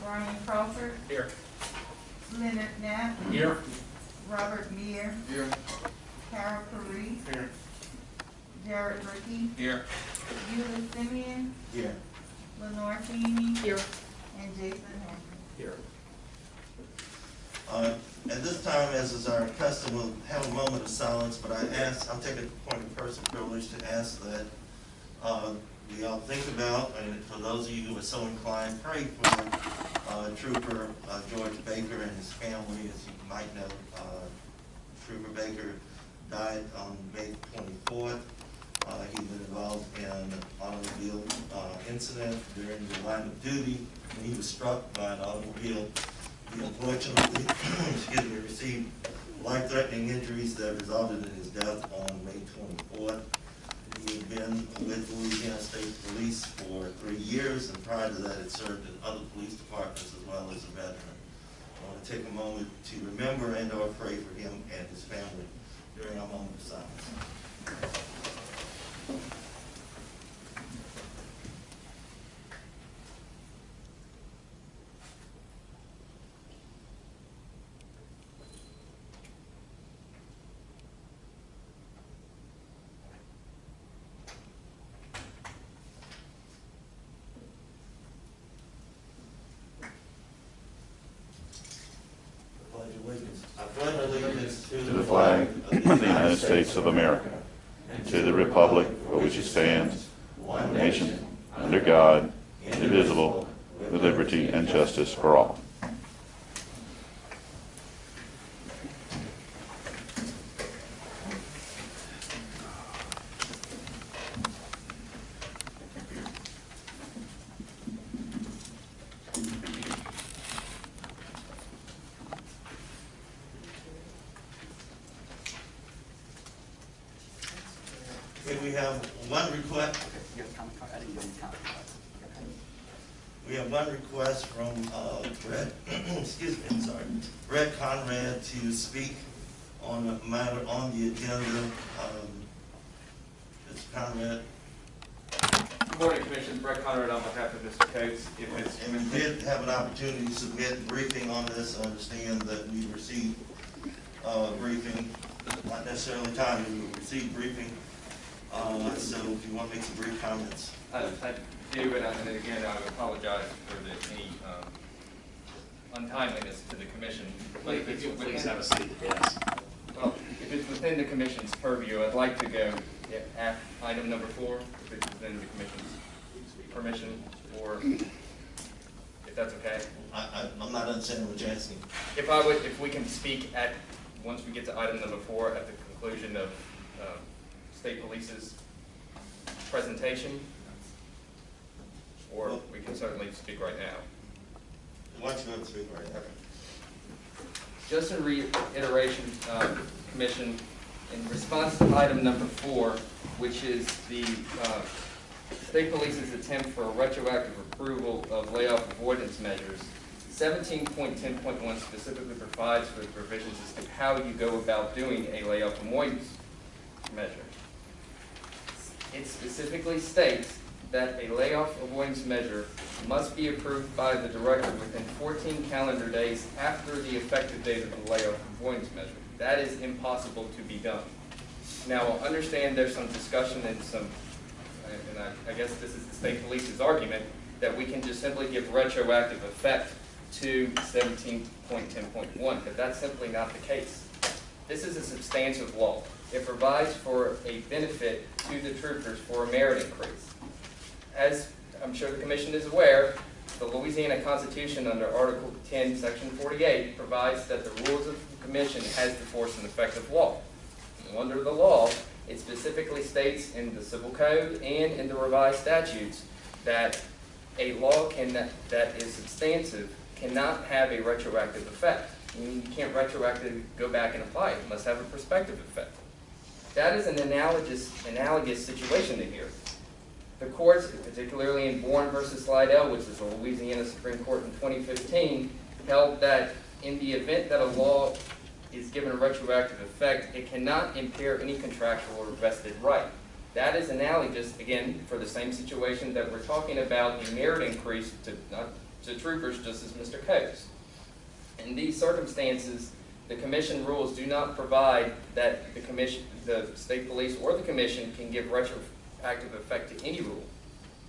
Brian Crawford, Here. Leonard Knapp, Here. Robert Meir, Here. Carol Paris, Here. Jared Rickey, Here. Eula Simeon, Here. Lenore Feeney, Here. and Jason Henry. Here. At this time, as is our custom, we'll have a moment of silence, but I'll take a point of personal privilege to ask that we all think about, and for those of you who are so inclined, pray for Trooper George Baker and his family. As you might know, Trooper Baker died on May 24th. He'd been involved in an automobile incident during the line of duty when he was struck by an automobile. He unfortunately received life-threatening injuries that resulted in his death on May 24th. He had been with Louisiana State Police for 3 years, and prior to that had served in other police departments as well as a veteran. I want to take a moment to remember and or pray for him and his family during our moment of silence. I pledge allegiance to the flag of the United States of America, and to the republic for which it stands, one nation, under God, indivisible, with liberty and justice for all. Okay, we have one request. We have one request from Brett, Brett Conrad to speak on a matter on the agenda. Mr. Conrad. Good morning, Commission. Brett Conrad on behalf of Mr. Coates. And we did have an opportunity to submit a briefing on this. I understand that we received briefing, not necessarily timely, we received briefing. So if you want to make some brief comments. I do, and again, I apologize for any untimeliness to the Commission. But If you'll please have a seat at the desk. Well, if it's within the Commission's purview, I'd like to go at item number 4, if it's within the Commission's permission, or if that's okay. I'm not understanding what you're asking. If we can speak once we get to item number 4 at the conclusion of State Police's presentation, or we can certainly speak right now. Why don't you go ahead and speak right now? Just in reiteration, Commission, in response to item number 4, which is the State Police's attempt for a retroactive approval of layoff avoidance measures, 17.10.1 specifically provides for the provisions as to how you go about doing a layoff avoidance measure. It specifically states that a layoff avoidance measure must be approved by the director within 14 calendar days after the effective date of the layoff avoidance measure. That is impossible to be done. Now, I understand there's some discussion and I guess this is the State Police's argument, that we can just simply give retroactive effect to 17.10.1, but that's simply not the case. This is a substantive law. It provides for a benefit to the troopers for a merit increase. As I'm sure the Commission is aware, the Louisiana Constitution under Article 10, Section 48 provides that the rules of the Commission has the force and effect of law. And under the law, it specifically states in the Civil Code and in the revised statutes that a law that is substantive cannot have a retroactive effect. Meaning you can't retroactively go back and apply it. It must have a prospective effect. That is an analogous situation to here. The courts, particularly in Bourne versus Slidell, which is the Louisiana Supreme Court in 2015, held that in the event that a law is given a retroactive effect, it cannot impair any contractual or vested right. That is analogous, again, for the same situation that we're talking about, a merit increase to not to troopers just as Mr. Coates. In these circumstances, the commission rules do not provide that the state police or the commission can give retroactive effect to any rule.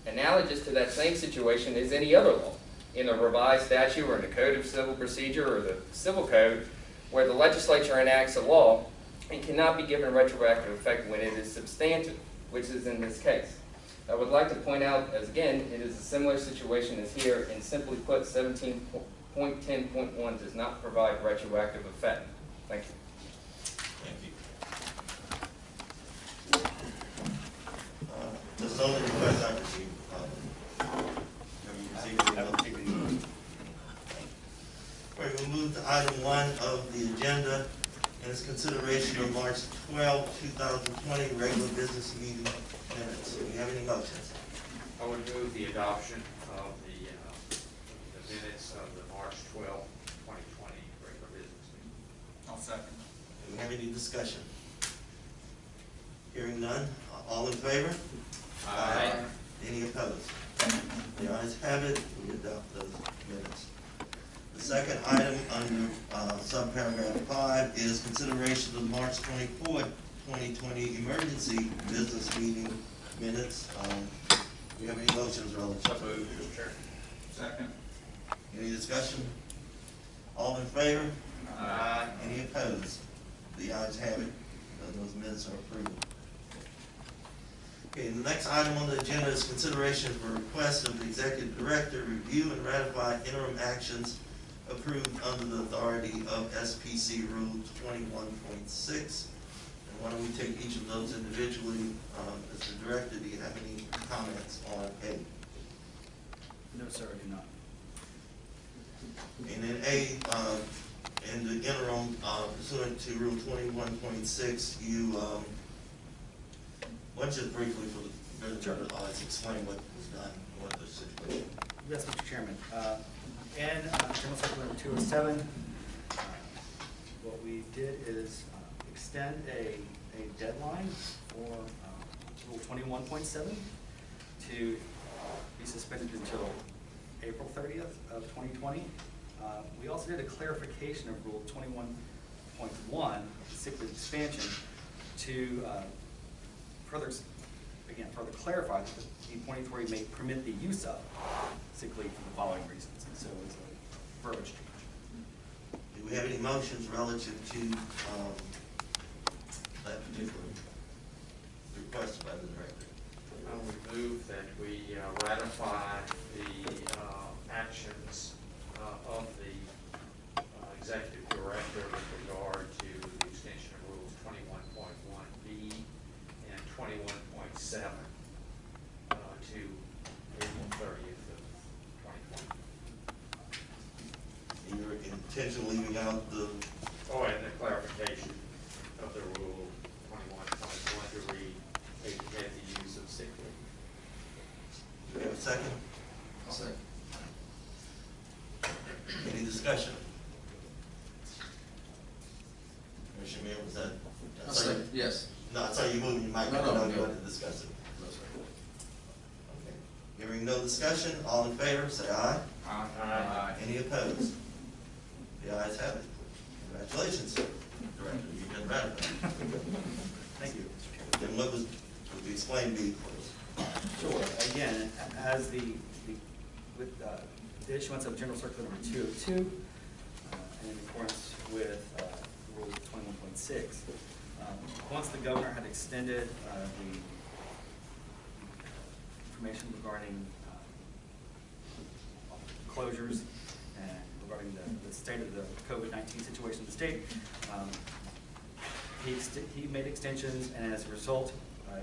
Analogous to that same situation is any other law, in a revised statute or in the Code of Civil Procedure or the Civil Code, where the legislature enacts a law and cannot be given retroactive effect when it is substantive, which is in this case. I would like to point out, as again, it is a similar situation as here, and simply put, 17.10.1 does not provide retroactive effect. Thank you. Thank you. This is the only request I received. Have you received any? We're going to move to item 1 of the agenda, and it's consideration of March 12, 2020 regular business meeting minutes. Do we have any motions? I would move the adoption of the minutes of the March 12, 2020 regular business meeting. I'll second. Do we have any discussion? Hearing none, all in favor? Aye. Any opposed? The ayes have it, we adopt those minutes. The second item under subparagraph 5 is consideration of the March 24, 2020 emergency business meeting minutes. Do we have any motions relative? So moved, Mr. Chair. Second. Any discussion? All in favor? Aye. Any opposed? The ayes have it. Those minutes are approved. Okay, the next item on the agenda is consideration for request of the executive director review and ratify interim actions approved under the authority of SPC Rule 21.6. And why don't we take each of those individually? Mr. Director, do you have any comments on A? No, sir, I do not. And then A, in the interim, pursuant to Rule 21.6, you, why don't you briefly for the benefit of the audience, explain what was done, what the situation? Yes, Mr. Chairman. In General Circular number 207, what we did is extend a deadline for Rule 21.7 to be suspended until April 30th of 2020. We also did a clarification of Rule 21.1, sick leave expansion, to further clarify that the appointing authority may permit the use of sick leave for the following reasons. And so it's a verbiage change. Do we have any motions relative to that particular request by the director? I would move that we ratify the actions of the executive director with regard to the extension of rules 21.1B and 21.7 to April 30th of 2020. You're intentionally leaving out the, Oh, and the clarification of the rule 21.1 to read the use of sick leave. do we have a second? I'll second. Any discussion? Commissioner Mayor, was that? I'll second, yes. No, I saw you moving your mic. No, I know you no. wanted to discuss it. No, sir. Okay. Hearing no discussion, all in favor, say aye. Aye. Any opposed? The ayes have it. Congratulations, Director, you've been ratified. Thank you, Mr. Chairman. Then what was, would you explain B, please? Sure. Again, as with the issuance of General Circular number 202, and in accordance with Rule 21.6, once the governor had extended the information regarding closures and regarding the state of the COVID-19 situation in the state, he made extensions, and as a result, I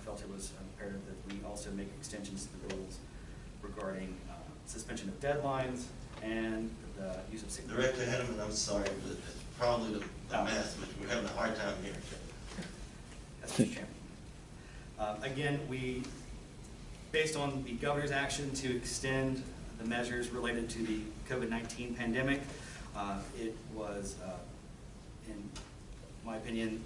felt it was imperative that we also make extensions to the rules regarding suspension of deadlines and the use of sick leave. Director Henneman, I'm sorry, but it's probably the math, but we're having a hard time here. Yes, Mr. Chairman. Again, based on the governor's action to extend the measures related to the COVID-19 pandemic, it was in my opinion,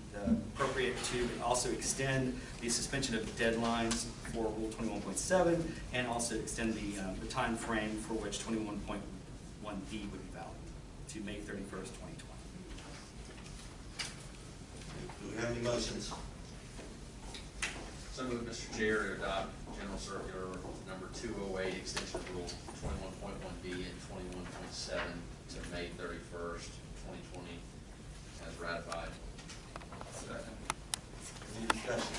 appropriate to also extend the suspension of deadlines for Rule 21.7 and also extend the time frame for which 21.1B would be valid to May 31st, 2020. Do we have any motions? So move, Mr. Chair, to adopt General Circular number 208, extension of Rule 21.1B and 21.7 to May 31st, 2020, as ratified. Second. Any discussion?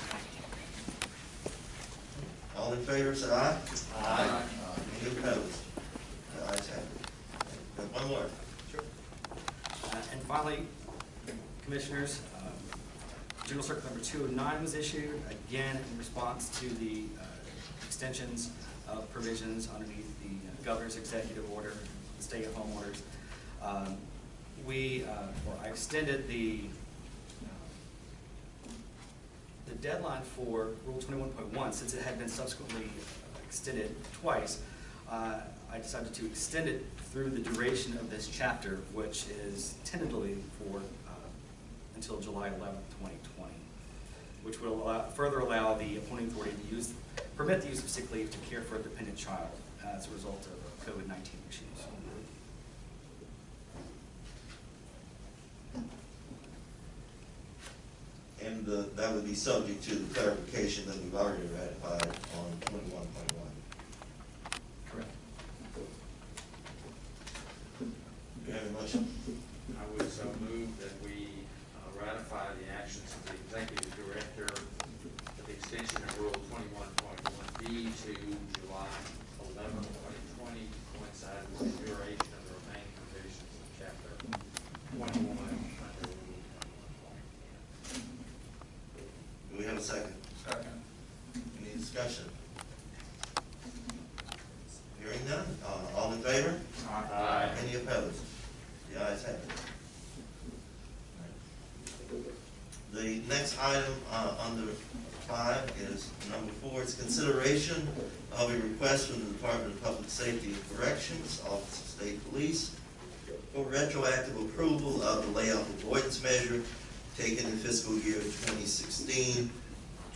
All in favor, say aye. Aye. Any opposed? The ayes have it. Got one more. Sure. And finally, Commissioners, General Circular number 209 was issued, again in response to the extensions of provisions underneath the Governor's Executive Order, the stay-at-home orders. I extended the deadline for Rule 21.1, since it had been subsequently extended twice. I decided to extend it through the duration of this chapter, which is tentatively for until July 11th, 2020, which will further allow the appointing authority to permit the use of sick leave to care for a dependent child as a result of COVID-19 issues. And that would be subject to the clarification that we've already ratified on 21.1. Correct. Do you have a motion? I would so move that we ratify the actions of the Executive Director for the extension of Rule 21.1B to July 11, 2020, to coincide with the duration of the remaining provisions of Chapter 21 under Rule 21.10. Do we have a second? Second. Any discussion? Hearing none, all in favor? Aye. Any opposed? The ayes have it. The next item under 5 is number 4. It's consideration of a request from the Department of Public Safety and Corrections, Office of State Police, for retroactive approval of the layoff avoidance measure taken in fiscal year 2016,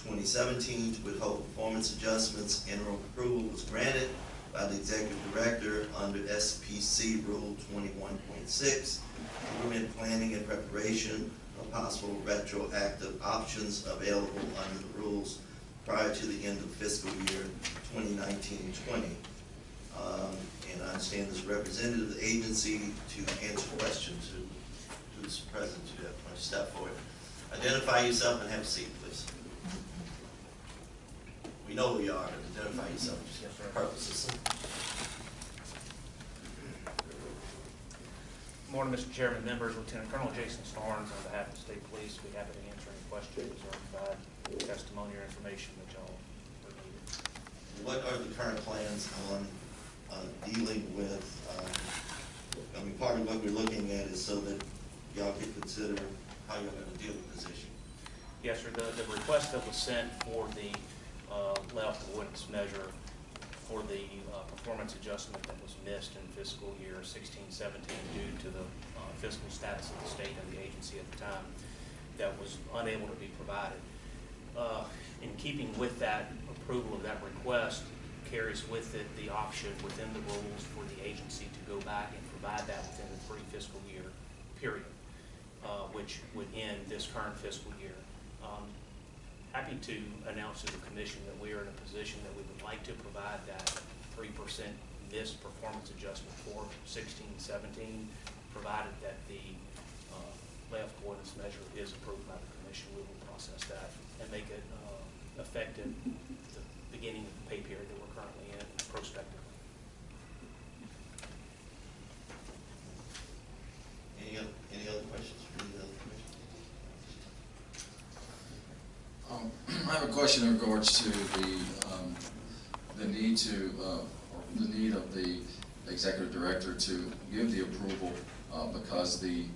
2017 to withhold performance adjustments. Interim approval was granted by the Executive Director under LSPC Rule 21.6, implement planning and preparation of possible retroactive options available under the rules prior to the end of fiscal year 2019-20. And I understand this representative of the agency to answer questions who's present to that point. Step forward. Identify yourself and have a seat, please. We know who you are, but identify yourself just for purposes. Good morning, Mr. Chairman, members. Lieutenant Colonel Jason Starnes on behalf of the State Police. We're happy to answer any questions or provide testimony or information that y'all are needed. What are the current plans on dealing with, part of what we're looking at is so that y'all can consider how you're going to deal with this issue. Yes, sir. The request that was sent for the layoff avoidance measure for the performance adjustment that was missed in fiscal year 16-17 due to the fiscal status of the state and the agency at the time, that was unable to be provided. In keeping with that approval of that request, carries with it the option within the rules for the agency to go back and provide that within the 3 fiscal year period, which would end this current fiscal year. Happy to announce to the commission that we are in a position that we would like to provide that 3% missed performance adjustment for 16-17, provided that the layoff avoidance measure is approved by the commission. We will process that and make it effective at the beginning of the pay period that we're currently in prospectively. Any other questions from the other commissioners? I have a question in regards to the need of the executive director to give the approval because the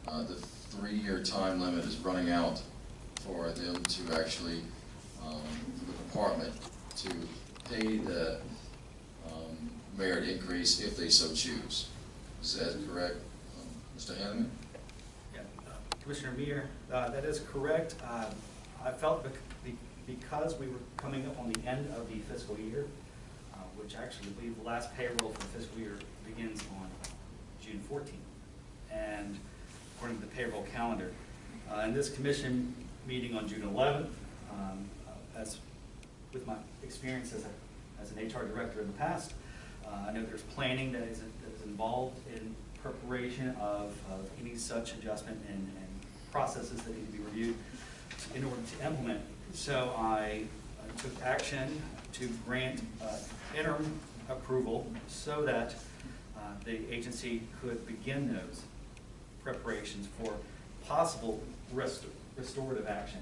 3-year time limit is running out for them to actually for the department to pay the merit increase if they so choose. Is that correct, Mr. Hanneman? Yeah. Commissioner Meir, that is correct. I felt because we were coming up on the end of the fiscal year, which actually, I believe the last payroll for the fiscal year begins on June 14th, and according to the payroll calendar. In this commission meeting on June 11th, as with my experience as an HR director in the past, I know there's planning that is involved in preparation of any such adjustment and processes that need to be reviewed in order to implement. So I took action to grant interim approval so that the agency could begin those preparations for possible restorative action.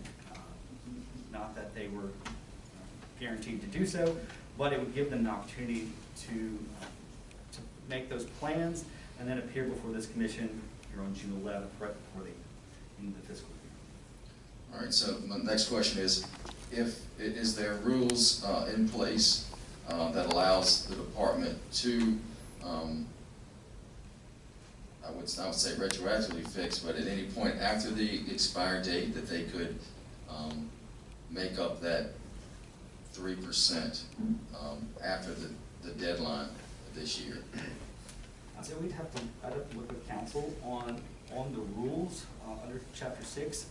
Not that they were guaranteed to do so, but it would give them an opportunity to make those plans and then appear before this commission here on June 11th, right before the end of the fiscal year. All right, so my next question is is there rules in place that allows the department to, I would say retroactively fix, but at any point after the expired date that they could make up that 3% after the deadline this year? So I'd have to look with council on the rules under Chapter 6.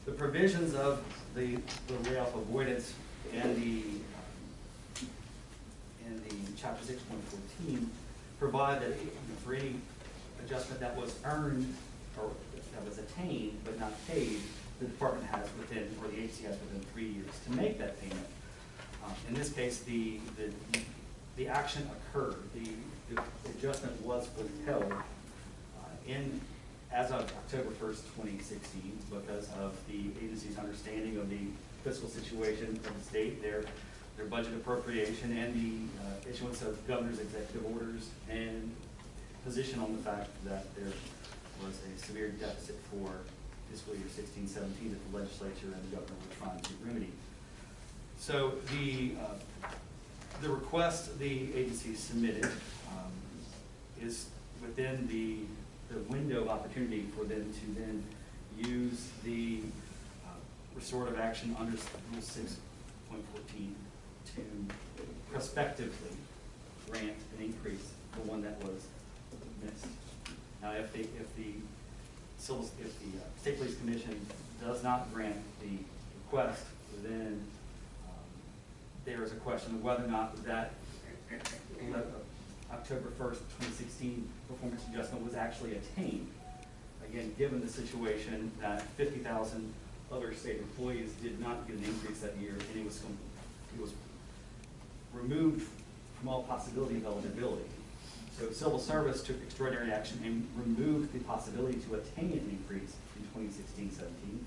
The provisions of the layoff avoidance and the Chapter 6.14 provide that for any adjustment that was earned or that was attained but not paid, the department has within, or the agency has within 3 years to make that payment. In this case, the action occurred. The adjustment was withheld as of October 1st, 2016, because of the agency's understanding of the fiscal situation of the state, their budget appropriation, and the issuance of governor's executive orders, and position on the fact that there was a severe deficit for fiscal year 16-17 that the legislature and the governor were trying to remedy. So the request the agency submitted is within the window of opportunity for them to then use the restorative action under Rule 6.14 to prospectively grant an increase for one that was missed. Now, if the State Police Commission does not grant the request, then there is a question of whether or not that October 1st, 2016 performance adjustment was actually attained. Again, given the situation that 50,000 other state employees did not get an increase that year, and he was removed from all possibility of eligibility. So civil service took extraordinary action and removed the possibility to attain an increase in 2016-17.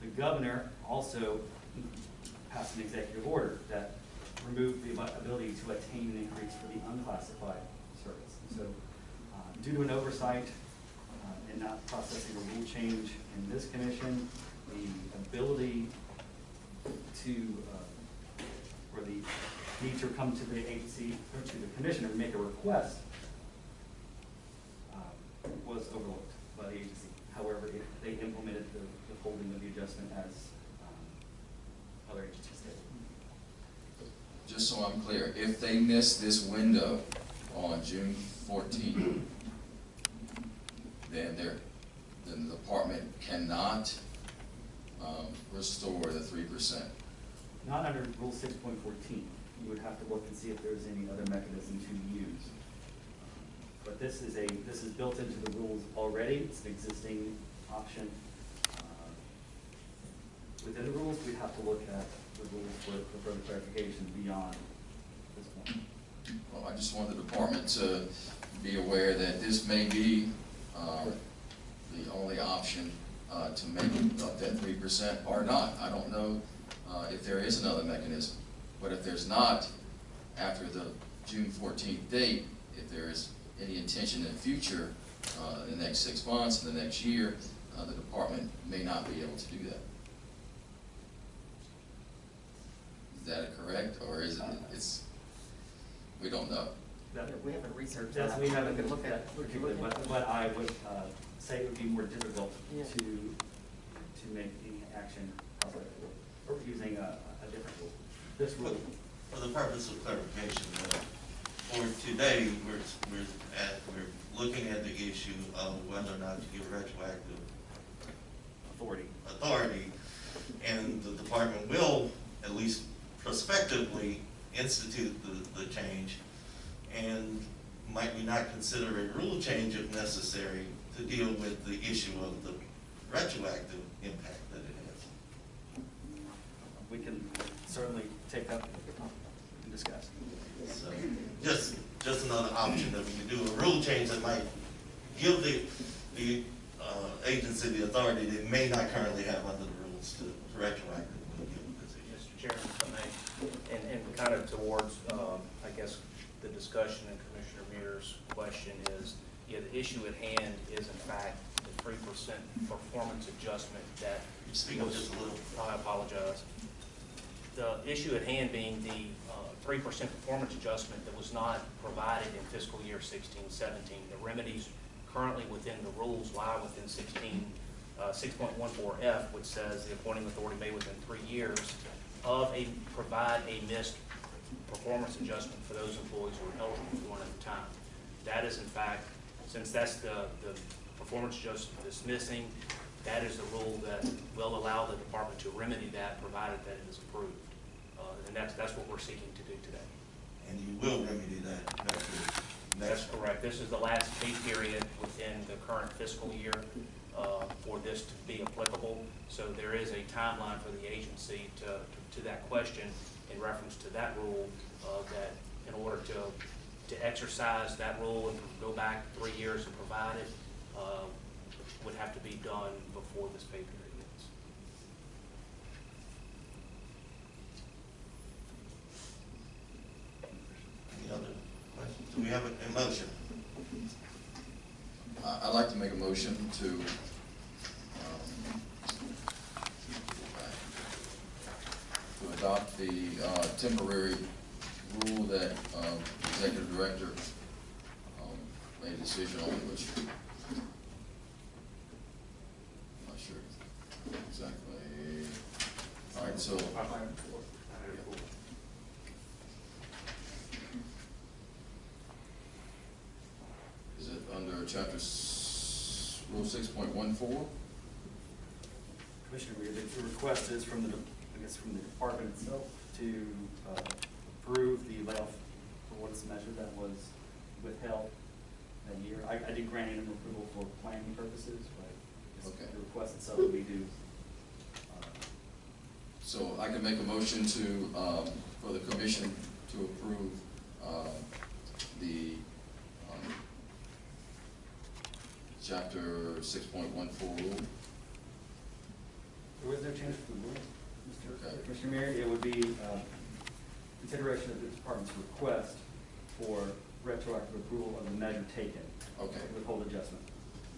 The governor also passed an executive order that removed the ability to attain an increase for the unclassified service. So due to an oversight and not processing a rule change in this commission, the ability to, or the need to come to the agency, or to the commissioner and make a request was overlooked by the agency. However, they implemented the holding of the adjustment as other agencies did. Just so I'm clear, if they miss this window on June 14th, then the department cannot restore the 3%. Not under Rule 6.14. You would have to look and see if there's any other mechanism to use. But this is built into the rules already. It's an existing option. Within the rules, we'd have to look at the rules for further clarification beyond this point. Well, I just want the department to be aware that this may be the only option to make up that 3% or not. I don't know if there is another mechanism, but if there's not, after the June 14th date, if there is any intention in the future, in the next 6 months, in the next year, the department may not be able to do that. Is that correct, or is it? We don't know. We haven't researched Yes, that. we haven't We can look at. particularly, but I would say it would be more difficult Yeah. to make any action or using a different rule. This rule, For the purpose of clarification, for today, we're looking at the issue of whether or not to give retroactive authority, and the department will, at least prospectively, institute the change, and might we not consider a rule change if necessary to deal with the issue of the retroactive impact that it has. we can certainly take up and discuss. So, just another option that we could do, a rule change that might give the agency the authority that may not currently have under the rules to retroactively give a position. Mr. Chairman, if I may, and kind of towards, I guess, the discussion and Commissioner Muir's question is, yeah, the issue at hand is in fact the 3% performance adjustment that Speak up just a little. I apologize. The issue at hand being the 3% performance adjustment that was not provided in fiscal year 16-17. The remedies currently within the rules lie within 6.14F, which says the appointing authority may within 3 years provide a missed performance adjustment for those employees who are eligible for one at a time. That is in fact, since that's the performance adjustment that's missing, that is the rule that will allow the department to remedy that, provided that it is approved. And that's what we're seeking to do today. And you will remedy that That's correct. This is the last pay period within the current fiscal year for this to be applicable. So there is a timeline for the agency to that question in reference to that rule, that in order to exercise that rule and go back 3 years and provide it, would have to be done before this pay period ends. Any other questions? Do we have a motion? I'd like to make a motion to adopt the temporary rule that the executive director made a decision on, which I'm not sure exactly. All right, so. Is it under chapter rule 6.14? Commissioner Weir, the request is from the department itself to approve the layoff for what is measured that was withheld that year. I did grant him approval for planning purposes, but Okay. the request itself we do. So I can make a motion to, for the commission to approve the chapter 6.14 rule. There was no change to the rule, Okay. Commissioner Mayor. It would be consideration of the department's request for retroactive approval of the measure taken. Okay. Withhold adjustment.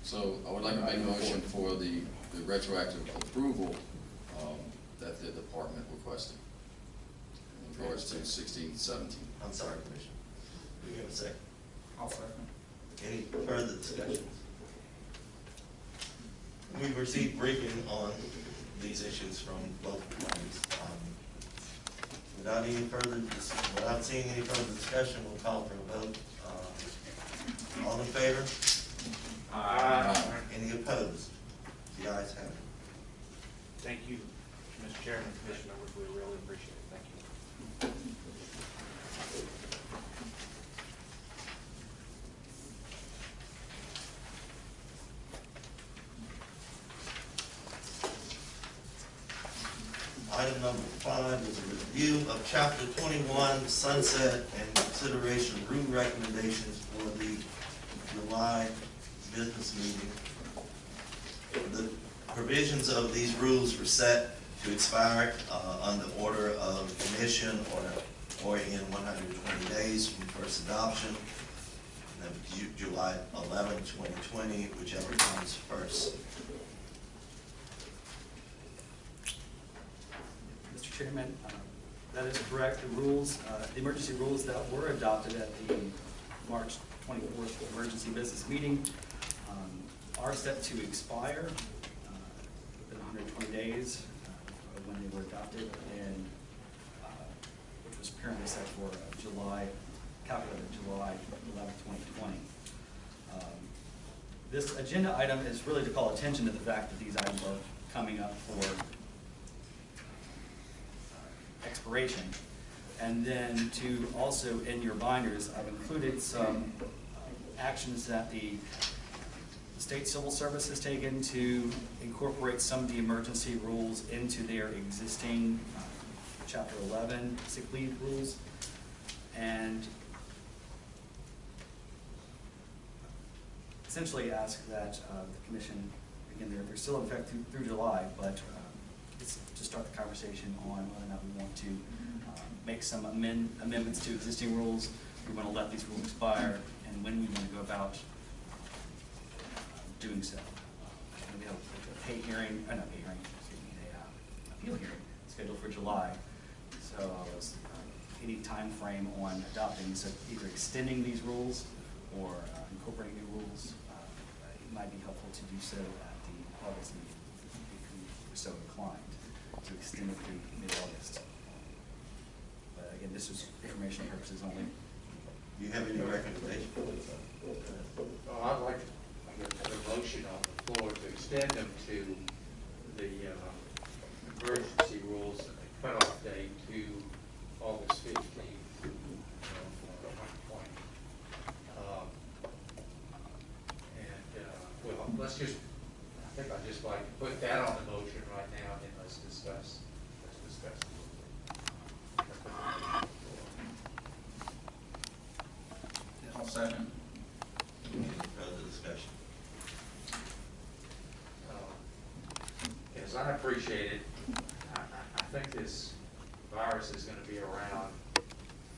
So I would like to make a motion for the retroactive approval that the department requested in regards to 16-17. I'm sorry, Commissioner. Do we have a second? I'll second. Any further discussions? We've received briefing on these issues from both parties. Without seeing any further discussion, we'll call for a vote. All in favor? Any opposed? The ayes have it. Thank you, Mr. Chairman, Commissioner members. We really appreciate it. Thank you. Item number 5 is a review of Chapter 21 sunset and consideration of rule recommendations for the July business meeting. The provisions of these rules were set to expire on the order of commission or in 120 days from first adoption. And that was July 11, 2020, whichever comes first. Mr. Chairman, that is correct. The rules, the emergency rules that were adopted at the March 24th emergency business meeting are set to expire within 120 days of when they were adopted, and which was currently set for calculated July 11th, 2020. This agenda item is really to call attention to the fact that these items are coming up for expiration. And then to also, in your binders, I've included some actions that the State Civil Service has taken to incorporate some of the emergency rules into their existing Chapter 11 sick leave rules. And essentially ask that the commission, again, they're still in effect through July, but it's to start the conversation on whether or not we want to make some amendments to existing rules. We want to let these rules expire, and when we want to go about doing so. We have a pay hearing, not pay hearing, excuse me, a appeal hearing scheduled for July. So any time frame on adopting, so either extending these rules or incorporating new rules, it might be helpful to do so at the August meeting if we were so inclined to extend it through mid-August. But again, this is informational purposes only. Do you have any recommendation? I'd like to have a motion on the floor to extend them to the emergency rules and the cutoff date to August 15th, 2020. Well, let's just, I think I'd just like to put that on the motion right now, and then let's discuss. I'll second. Any further discussion? As I appreciate it, I think this virus is going to be around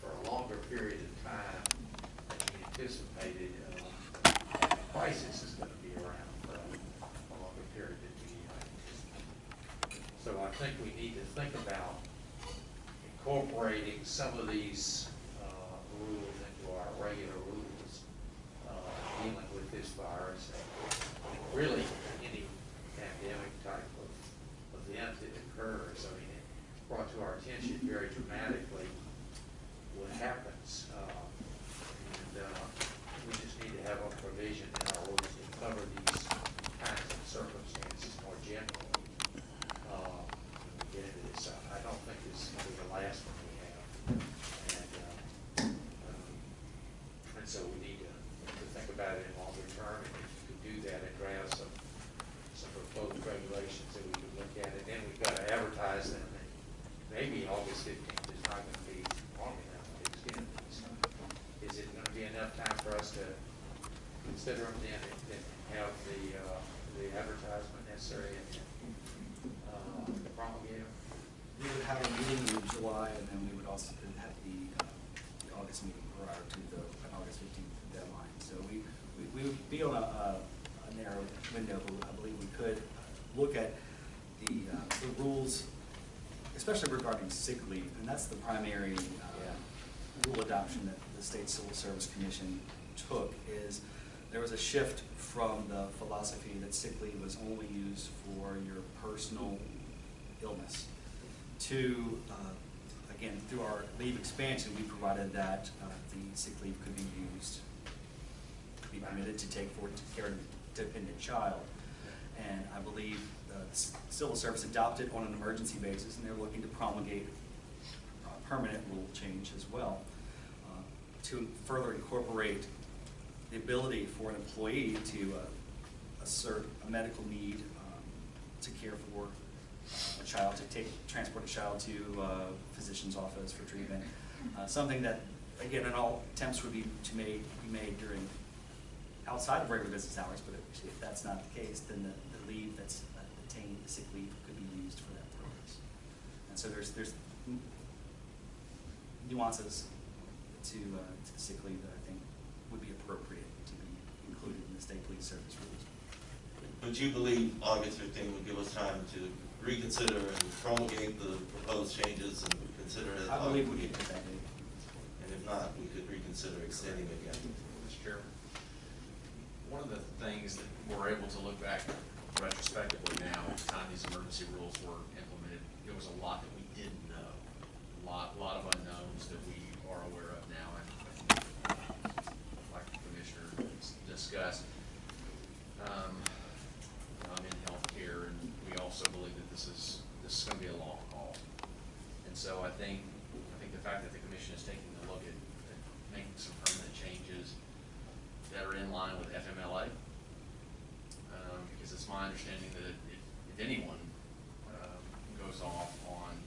for a longer period of time than we anticipated. The crisis is going to be around for a longer period than we anticipated. So I think we need to think about incorporating some of these rules into our regular rules dealing with this virus and really any pandemic type of event that occurs. I mean, it brought to our attention very dramatically what happens. We just need to have a provision in our rules to cover these kinds of circumstances more generally. When we get into this, I don't think this will be the last one we have. And so we need to think about it in longer term, and if we could do that and draft some proposed regulations that we could look at, and then we've got to advertise them, and maybe August 15th is not going to be long enough to extend these. Is it going to be enough time for us to consider them then and have the advertisement necessary and promulgate them? We would have a meeting in July, and then we would also have the August meeting prior to the August 15th deadline. So we would be on a narrow window, but I believe we could look at the rules, especially regarding sick leave, and that's the primary rule adoption that the State Civil Service Commission took. Is there was a shift from the philosophy that sick leave was only used for your personal illness to, again, through our leave expansion, we provided that the sick leave could be used, be permitted to take for care of a dependent child. And I believe the Civil Service adopted on an emergency basis, and they're looking to promulgate a permanent rule change as well to further incorporate the ability for an employee to assert a medical need to care for a child, to transport a child to a physician's office for treatment. Something that, again, in all attempts would be be made during outside of regular business hours, but if that's not the case, then the leave that's obtained, the sick leave, could be used for that purpose. And so there's nuances to sick leave that I think would be appropriate to be included in the state police service rules. But you believe August 15th would give us time to reconsider and promulgate the proposed changes and consider it? I believe we could do that. And if not, we could reconsider consider extending again. Mr. Chairman, one of the things that we're able to look back retrospectively now, at the time these emergency rules were implemented, there was a lot that we didn't know. A lot of unknowns that we are aware of now, and like the Commissioner discussed, I'm in healthcare, and we also believe that this is going to be a long haul. And so I think the fact that the Commission is taking a look at making some permanent changes that are in line with FMLA, because it's my understanding that if anyone goes off on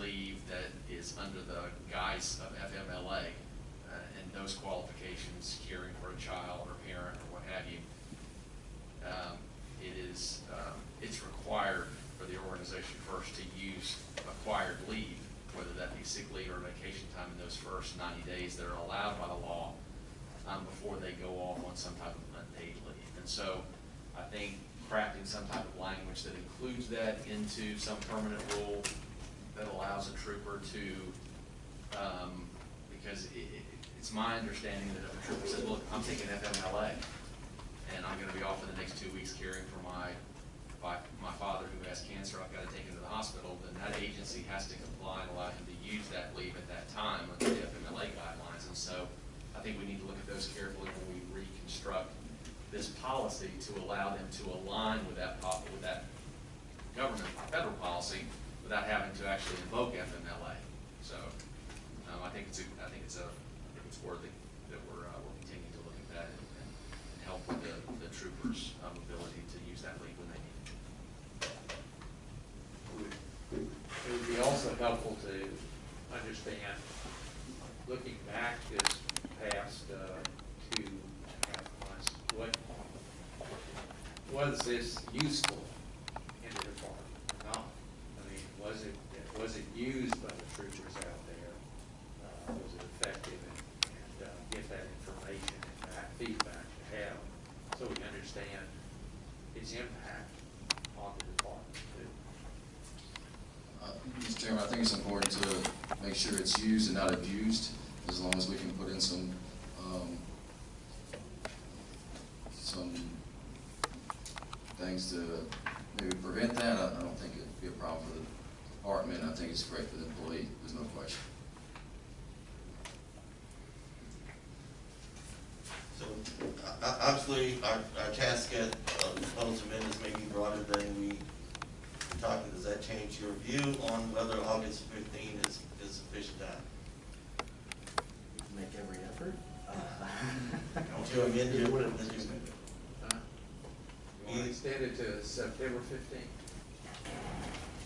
leave that is under the guise of FMLA and those qualifications, caring for a child or parent or what have you, it's required for the organization first to use acquired leave, whether that be sick leave or vacation time in those first 90 days that are allowed by the law, before they go off on some type of unpaid leave. And so I think crafting some type of language that includes that into some permanent rule that allows a trooper to, because it's my understanding that if a trooper says, look, I'm taking FMLA and I'm going to be off for the next 2 weeks caring for my father who has cancer, I've got to take him to the hospital, then that agency has to comply and allow him to use that leave at that time under the FMLA guidelines. And so I think we need to look at those carefully when we reconstruct this policy to allow them to align with that government, federal policy, without having to actually invoke FMLA. So I think it's worthy that we're continuing to look at that and help with the troopers' ability to use that leave when they need it. It would be also helpful to understand, looking back this past 2.5 months, was this useful in the department or not? I mean, was it used by the troopers out there? Was it effective, and get that information and that feedback to have, so we understand its impact on the department too? Mr. Chairman, I think it's important to make sure it's used and not abused, as long as we can put in some things to maybe prevent that. I don't think it'd be a problem for the department. I think it's great for the employee. There's no question. So obviously, our task at proposed amendments may be broader than we were talking. Does that change your view on whether August 15 is sufficient time? Make every effort. Don't you amend your amendment? You want to extend it to September 15th?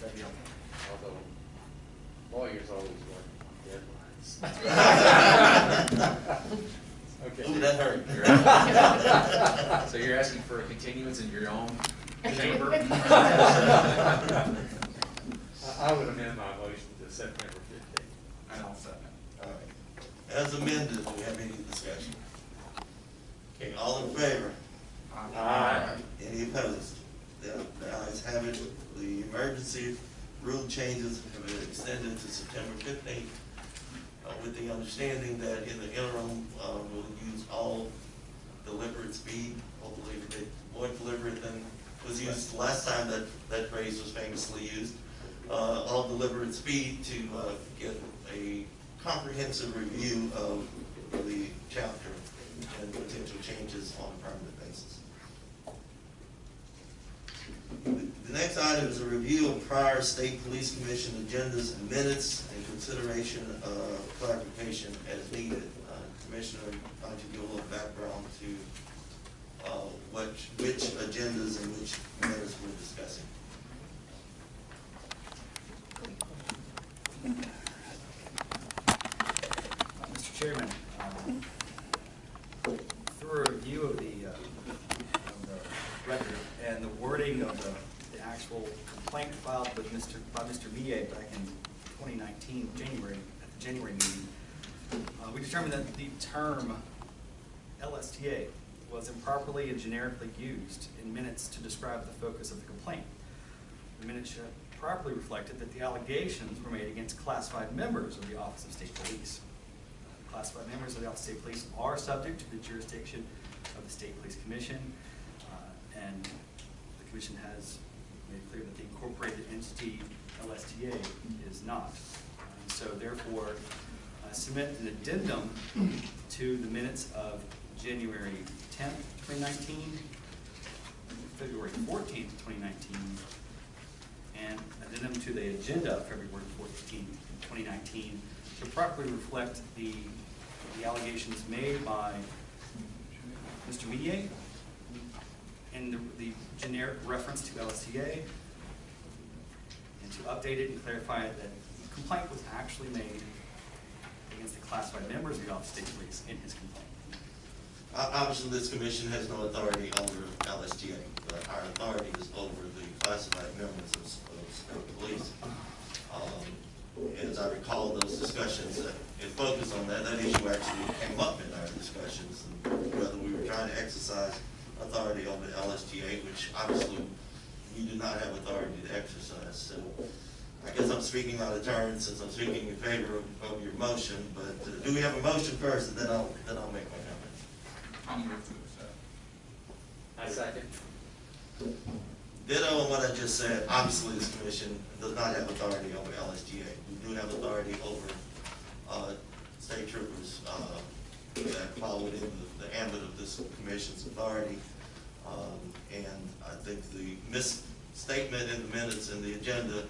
That'd be okay. Although lawyers always work on deadlines. Okay. Ooh, that hurt. So you're asking for a continuance in your own chamber? I would amend my motion to September 15th. And I'll second. All right. As amended, do we have any discussion? Okay, all in favor? Aye. Any opposed? The ayes have it. The emergency rule changes have been extended to September 15th, with the understanding that in the interim, we'll use all deliberate speed, hopefully a bit more deliberate than was used last time that phrase was famously used, all deliberate speed to get a comprehensive review of the chapter and potential changes on a permanent basis. The next item is a review of prior State Police Commission agendas and minutes and consideration of clarification as needed. Commissioner, why don't you give a little background to which agendas and which minutes we're discussing? Mr. Chairman, through a review of the record and the wording of the actual complaint filed with by Mr. VA back in 2019, January, at the January meeting, we determined that the term LSTA was improperly and generically used in minutes to describe the focus of the complaint. The minutes properly reflected that the allegations were made against classified members of the Office of State Police. classified members of the Office of State Police are subject to the jurisdiction of the State Police Commission. And the Commission has made clear that the incorporated entity LSTA is not. So therefore, submit an addendum to the minutes of January 10th, 2019, February 14th, 2019, and addendum to the agenda of February 14th, 2019 to properly reflect the allegations made by Mr. Medier and the generic reference to LSTA, and to update it and clarify it that the complaint was actually made against the classified members of the Office of State Police in his complaint. Obviously, this commission has no authority over LSTA, but our authority is over the classified members of state police. As I recall those discussions, it focused on that issue actually came up in our discussions, and whether we were trying to exercise authority over the LSTA, which obviously we do not have authority to exercise. So I guess I'm speaking out of turn since I'm speaking in favor of your motion, but do we have a motion first, and then I'll make my comment. I'll move to accept. I second. Ditto on what I just said. Obviously, this commission does not have authority over LSTA. We do have authority over state troopers that fall within the ambit of this commission's authority. And I think the misstatement in the minutes and the agenda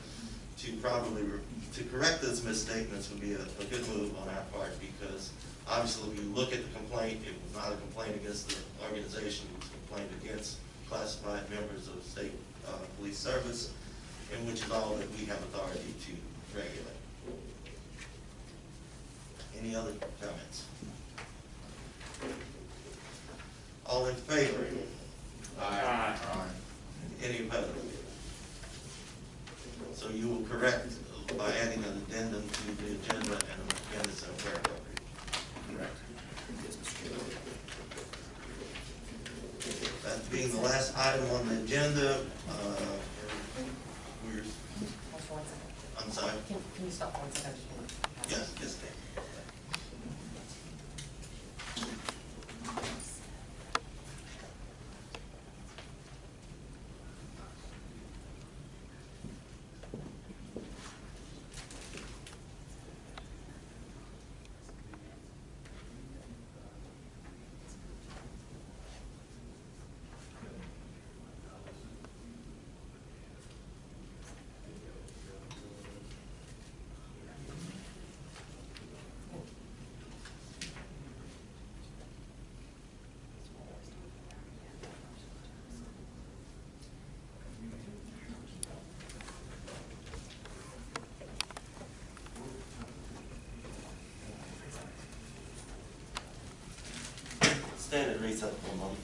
to correct those misstatements would be a good move on our part, because obviously, when you look at the complaint, it was not a complaint against the organization, it was a complaint against classified members of state police service, and which is all that we have authority to regulate. Any other comments? All in favor? Aye. Any opposed? So you will correct by adding an addendum to the agenda and again, it's a paragraph. Correct. That being the last item on the agenda, I'm sorry? Can you stop 1 second? Yes, yes, ma'am. Stand at recess for a moment.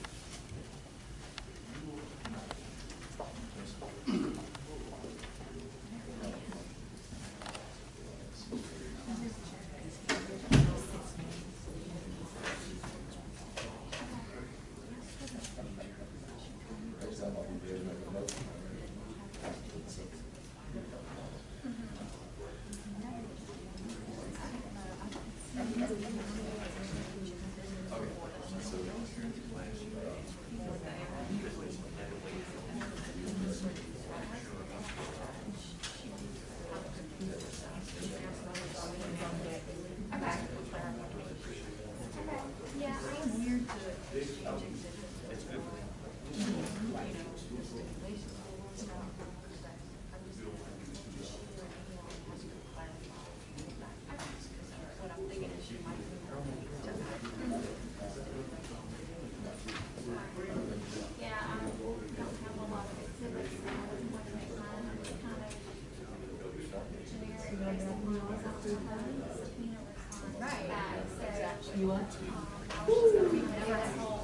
You what?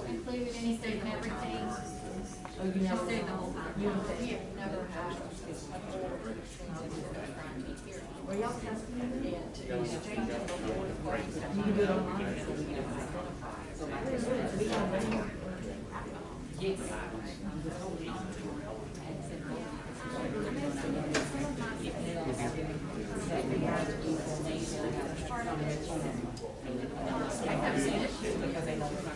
Included anything and everything. Oh, you never Stayed the whole time. You don't stay. Never had. Were y'all testing it? Yeah. You can do it online. Yes. have seen it. Because they know they're not.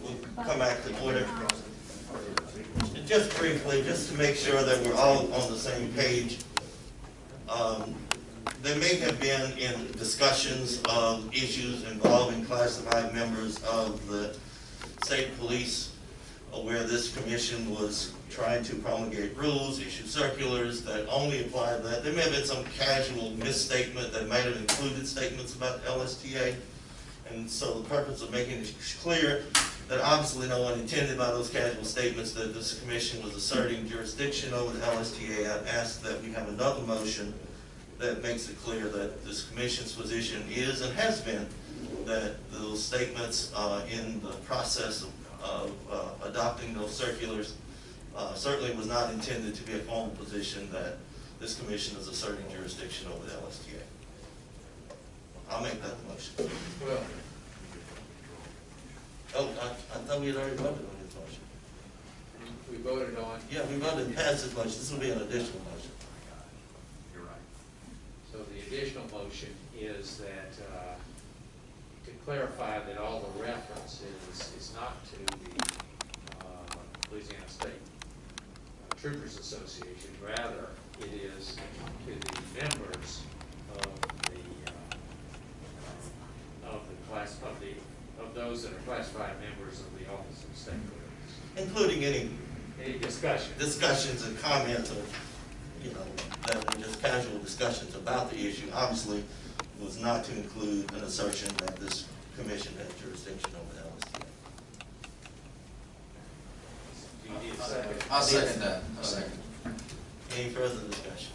We'll come back to order. Just briefly, just to make sure that we're all on the same page, there may have been in discussions of issues involving classified members of the state police where this commission was trying to promulgate rules, issue circulars that only apply to that. There may have been some casual misstatement that might have included statements about LSTA. And so the purpose of making it clear that obviously no one intended by those casual statements that this commission was asserting jurisdiction over the LSTA, I've asked that we have another motion that makes it clear that this commission's position is and has been that those statements in the process of adopting those circulars certainly was not intended to be a formal position that this commission is asserting jurisdiction over the LSTA. I'll make that the motion. Well, Oh, I thought we had already voted on this motion. we voted on. Yeah, we voted and passed this motion. This will be an additional motion. You're right. So the additional motion is that, to clarify that all the reference is not to the Louisiana State Troopers Association, rather it is to the members of those that are classified members of the Office of State Police. Including Any discussions and comments of, that were just casual discussions about the issue, obviously was not to include an assertion that this commission has jurisdiction over the LSTA. Do you need a second? I'll second that. I'll second. Any further discussion?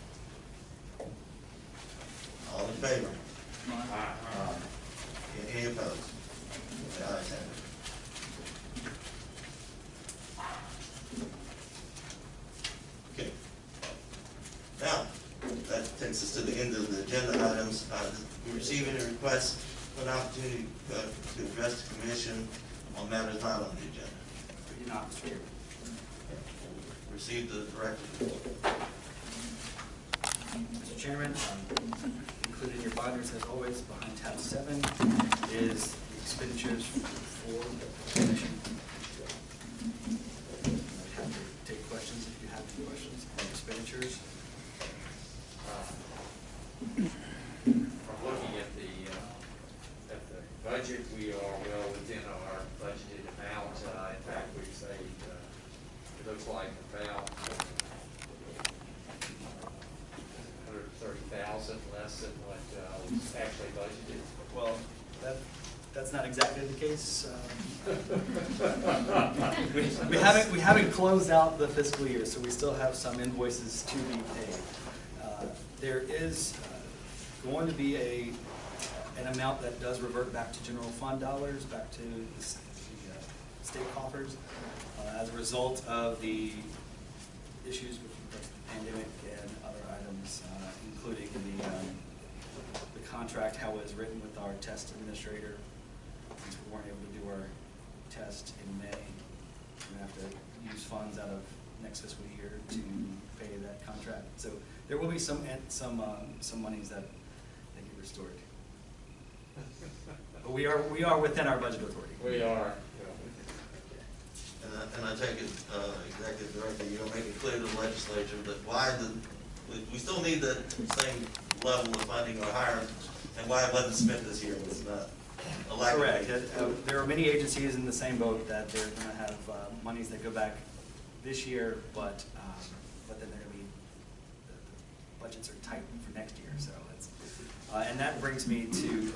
All in favor? Aye. Any opposed? The ayes have it. Okay. Now, that takes us to the end of the agenda items. We receive any requests for an opportunity to address the commission on matters not on the agenda? We do not, Mr. Chairman. Receive the director's report. Mr. Chairman, included in your binders, as always, behind tab 7 is the expenditures for the commission. I'd have to take questions if you have any questions on expenditures. From looking at the budget, we are well within our budgeted amount. In fact, we saved, it looks like about $130,000 less than what was actually budgeted. Well, that's not exactly the case. We haven't closed out the fiscal year, so we still have some invoices to be paid. There is going to be an amount that does revert back to general fund dollars, back to the state coffers, as a result of the issues with the pandemic and other items, including the contract, how it was written with our test administrator. Since we weren't able to do our test in May, we're gonna have to use funds out of next fiscal year to pay that contract. So there will be some monies that get restored. But we are within our budget authority. We are. And I take it, Executive Director, you'll make it clear to the legislature that we still need the same level of funding or higher, and why it wasn't spent this year was not a lack of. Correct. There are many agencies in the same boat that they're going to have monies that go back this year, but then they're going to be, the budgets are tight for next year. So it's, and that brings me to,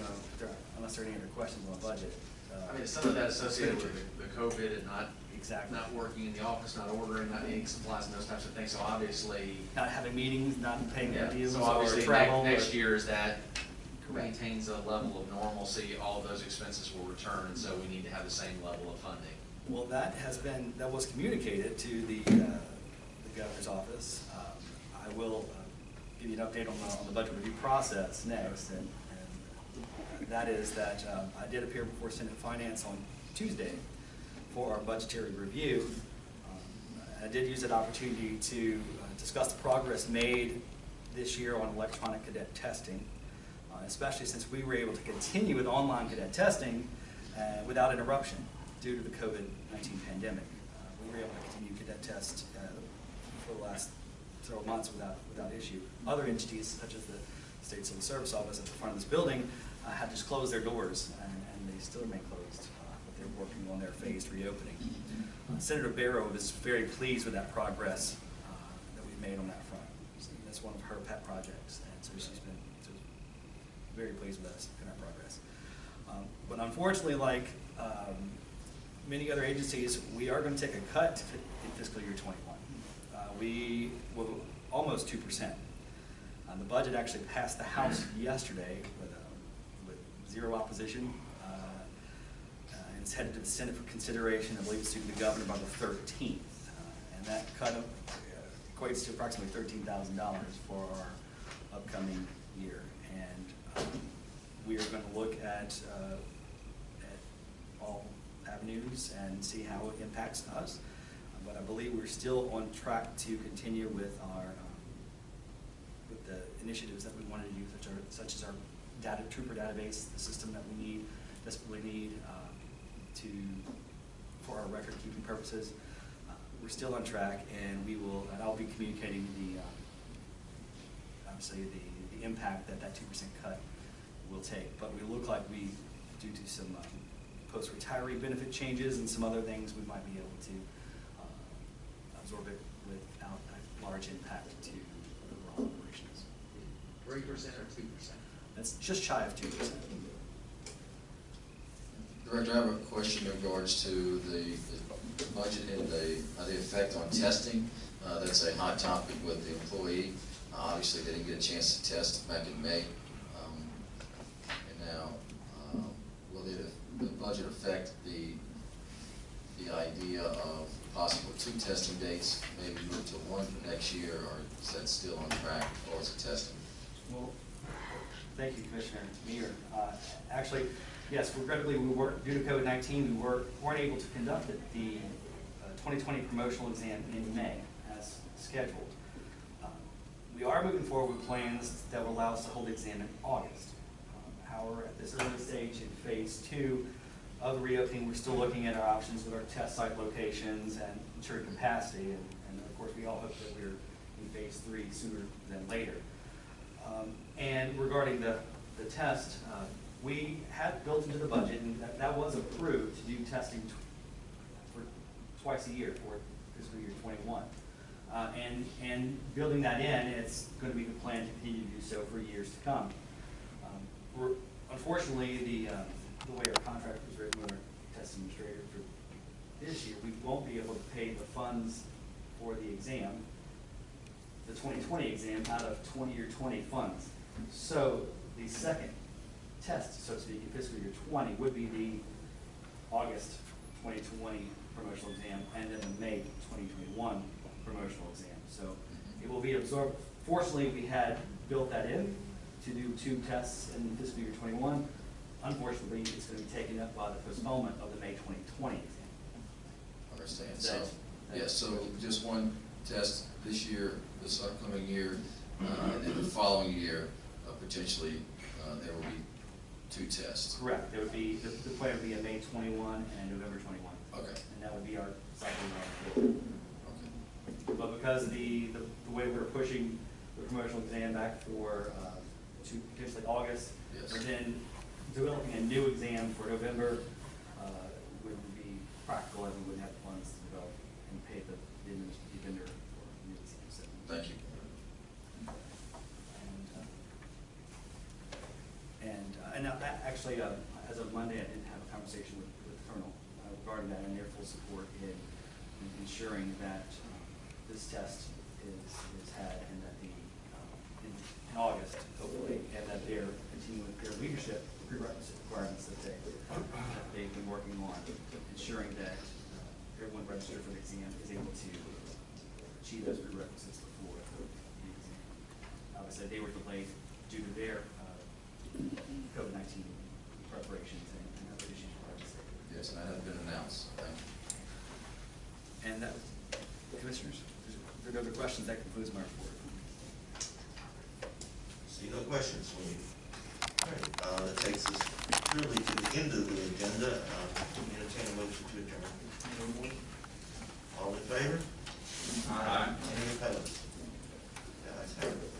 unless there are any other questions on the budget. I mean, some of that associated with the COVID and not working in the office, not ordering, not needing supplies and those types of things, so obviously. Not having meetings, not paying their dues, so or obviously travel. next year is that maintains a level of normalcy, all of those expenses will return, and so we need to have the same level of funding. Well, that was communicated to the governor's office. I will give you an update on the budget review process next, and that is that I did appear before Senate Finance on Tuesday for our budgetary review. I did use that opportunity to discuss the progress made this year on electronic cadet testing, especially since we were able to continue with online cadet testing without interruption due to the COVID-19 pandemic. We were able to continue cadet tests for the last several months without issue. Other entities, such as the State Civil Service Office at the front of this building, had just closed their doors, and they still remain closed, but they're working on their phased reopening. Senator Barrow is very pleased with that progress that we've made on that front. That's one of her pet projects, and so she's been very pleased with us in our progress. But unfortunately, like many other agencies, we are going to take a cut in fiscal year 21. We will almost 2%. The budget actually passed the House yesterday with 0 opposition. And it's headed to the Senate for consideration, I believe it's due to the governor by the 13th. And that cut equates to approximately $13,000 for our upcoming year. And we are going to look at all avenues and see how it impacts us. But I believe we're still on track to continue with our with the initiatives that we wanted to do, such as our trooper database, the system that we desperately need for our record keeping purposes. We're still on track, and I'll be communicating obviously the impact that 2% cut will take. But we look like due to some post-retiree benefit changes and some other things, we might be able to absorb it without a large impact to overall operations. 3% or 2%? That's just shy of 2%. Director, I have a question in regards to the budget and the effect on testing. That's a hot topic with the employee. Obviously, they didn't get a chance to test back in May. And now, will the budget affect the idea of possible 2 testing dates, maybe move to 1 for next year, or is that still on track or is it testing? Well, thank you, Commissioner Meir. Actually, yes, regrettably, due to COVID-19, we weren't able to conduct the 2020 promotional exam in May as scheduled. We are moving forward with plans that will allow us to hold the exam in August. However, at this early stage in phase 2 of the reopening, we're still looking at our options with our test site locations and ensuring capacity, and of course, we all hope that we're in phase 3 sooner than later. And regarding the test, we had built into the budget, and that was approved to do testing for twice a year for fiscal year 21. And building that in, it's going to be the plan to continue to do so for years to come. Unfortunately, the way our contract was written with our test administrator for this year, we won't be able to pay the funds for the exam, the 2020 exam, out of 20 funds. So the second test, so to speak, in fiscal year 20 would be the August 2020 promotional exam and then the May 2021 promotional exam. So it will be absorbed. Fortunately, we had built that in to do 2 tests in fiscal year 21. Unfortunately, it's going to be taken up by the postponement of the May 2020 exam. Understand. So, yes, so just 1 test this year, this upcoming year, and then the following year, potentially, there will be 2 tests. Correct. There would be, the plan would be a May 21 and a November 21. Okay. And that would be our cycle going forward. Okay. But because the way we're pushing the promotional exam back to potentially August, Yes. and then developing a new exam for November wouldn't be practical, and we wouldn't have funds to develop and pay the vendor for new exams. Thank you. And actually, as of Monday, I did have a conversation with the Colonel regarding that, and their full support in ensuring that this test is had, and that in August, hopefully, and that they're continuing their leadership prerequisite requirements that they've been working on, ensuring that everyone registered for the exam is able to achieve those prerequisites before the exam. Obviously, they were delayed due to their COVID-19 preparations and other issues with the state. Yes, and that has been announced. Thank you. And that, Commissioners? there are no other questions, that concludes my report. See no questions from you. All right, that takes us truly to the end of the agenda. Entertain a motion to adjourn. All in favor? Aye. Any opposed? The ayes have it.